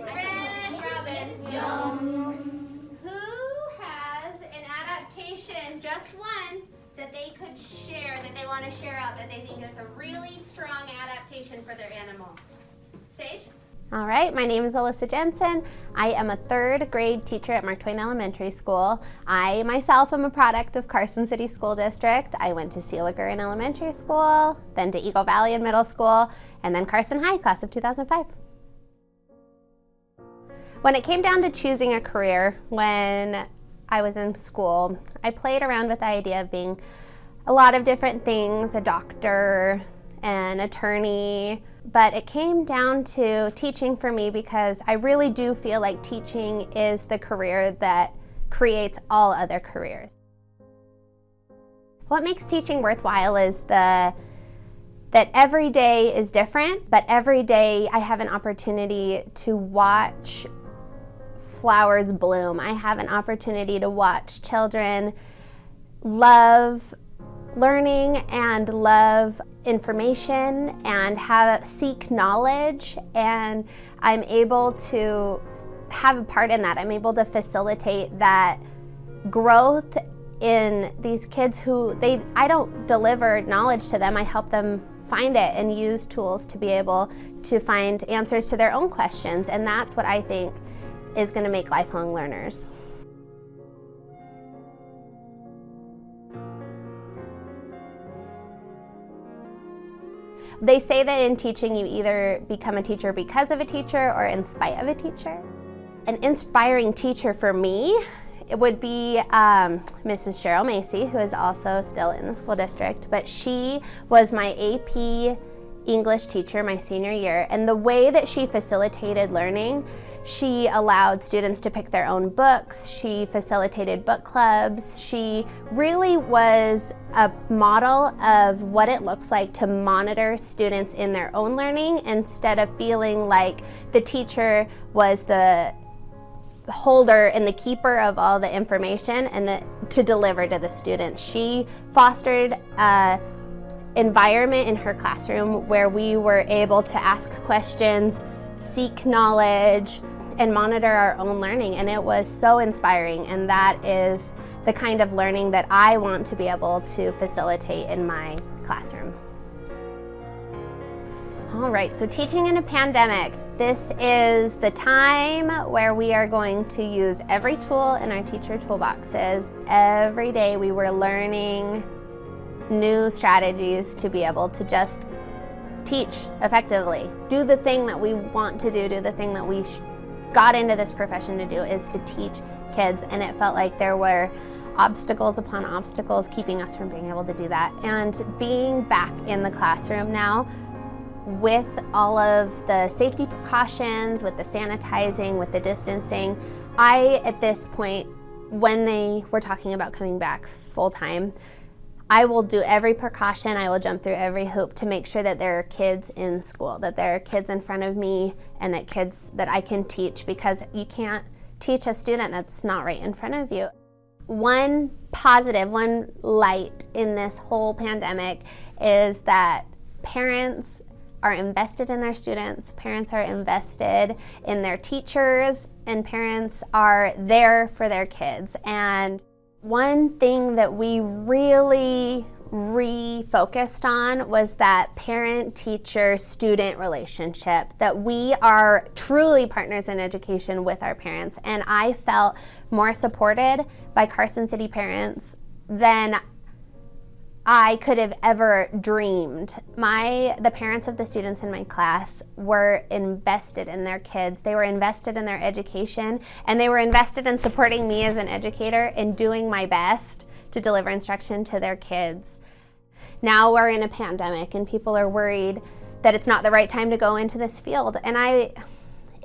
Red Robin. Yum. Who has an adaptation, just one, that they could share, that they want to share out, that they think is a really strong adaptation for their animal? Sage? All right, my name is Alyssa Jensen. I am a 3rd grade teacher at Mark Twain Elementary School. I myself am a product of Carson City School District. I went to Sealiger in elementary school, then to Eagle Valley in middle school, and then Carson High, class of 2005. When it came down to choosing a career when I was in school, I played around with the idea of being a lot of different things, a doctor, an attorney, but it came down to teaching for me because I really do feel like teaching is the career that creates all other careers. What makes teaching worthwhile is that every day is different, but every day I have an opportunity to watch flowers bloom. I have an opportunity to watch children love learning and love information and seek knowledge, and I'm able to have a part in that. I'm able to facilitate that growth in these kids who I don't deliver knowledge to them. I help them find it and use tools to be able to find answers to their own questions, and that's what I think is going to make lifelong learners. They say that in teaching you either become a teacher because of a teacher or in spite of a teacher. An inspiring teacher for me, it would be Mrs. Cheryl Macy, who is also still in the school district, but she was my AP English teacher my senior year, and the way that she facilitated learning, she allowed students to pick their own books, she facilitated book clubs, she really was a model of what it looks like to monitor students in their own learning instead of feeling like the teacher was the holder and the keeper of all the information and to deliver to the students. She fostered environment in her classroom where we were able to ask questions, seek knowledge, and monitor our own learning, and it was so inspiring, and that is the kind of learning that I want to be able to facilitate in my classroom. All right, so teaching in a pandemic. This is the time where we are going to use every tool in our teacher toolboxes. Every day we were learning new strategies to be able to just teach effectively. Do the thing that we want to do the thing that we got into this profession to do is to teach kids, and it felt like there were obstacles upon obstacles keeping us from being able to do that. And being back in the classroom now with all of the safety precautions, with the sanitizing, with the distancing, at this point, when they were talking about coming back full-time, I will do every precaution, I will jump through every hoop to make sure that there are kids in school, that there are kids in front of me, and that kids that I can teach, because you can't teach a student that's not right in front of you. One positive, one light in this whole pandemic is that parents are invested in their students, parents are invested in their teachers, and parents are there for their kids. And one thing that we really refocused on was that parent-teacher-student relationship, that we are truly partners in education with our parents. And I felt more supported by Carson City parents than I could have ever dreamed. The parents of the students in my class were invested in their kids. They were invested in their education, and they were invested in supporting me as an educator in doing my best to deliver instruction to their kids. Now we're in a pandemic, and people are worried that it's not the right time to go into this field. And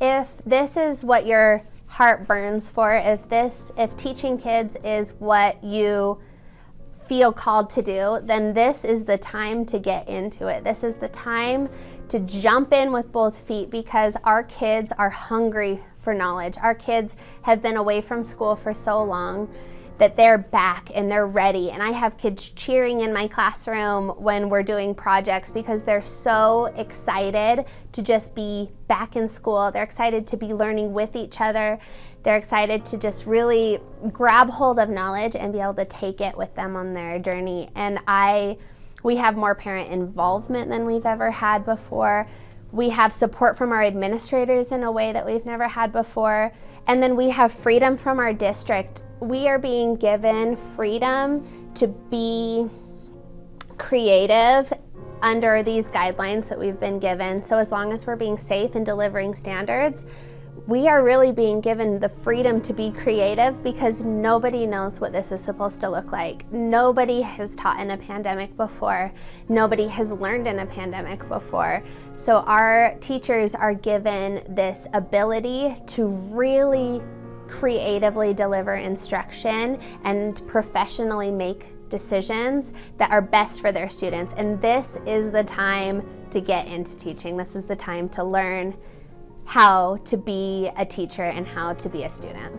if this is what your heart burns for, if teaching kids is what you feel called to do, then this is the time to get into it. This is the time to jump in with both feet, because our kids are hungry for knowledge. Our kids have been away from school for so long. that they're back and they're ready. And I have kids cheering in my classroom when we're doing projects because they're so excited to just be back in school. They're excited to be learning with each other. They're excited to just really grab hold of knowledge and be able to take it with them on their journey. And we have more parent involvement than we've ever had before. We have support from our administrators in a way that we've never had before. And then we have freedom from our district. We are being given freedom to be creative under these guidelines that we've been given. So as long as we're being safe and delivering standards, we are really being given the freedom to be creative because nobody knows what this is supposed to look like. Nobody has taught in a pandemic before. Nobody has learned in a pandemic before. So our teachers are given this ability to really creatively deliver instruction and professionally make decisions that are best for their students. And this is the time to get into teaching. This is the time to learn how to be a teacher and how to be a student.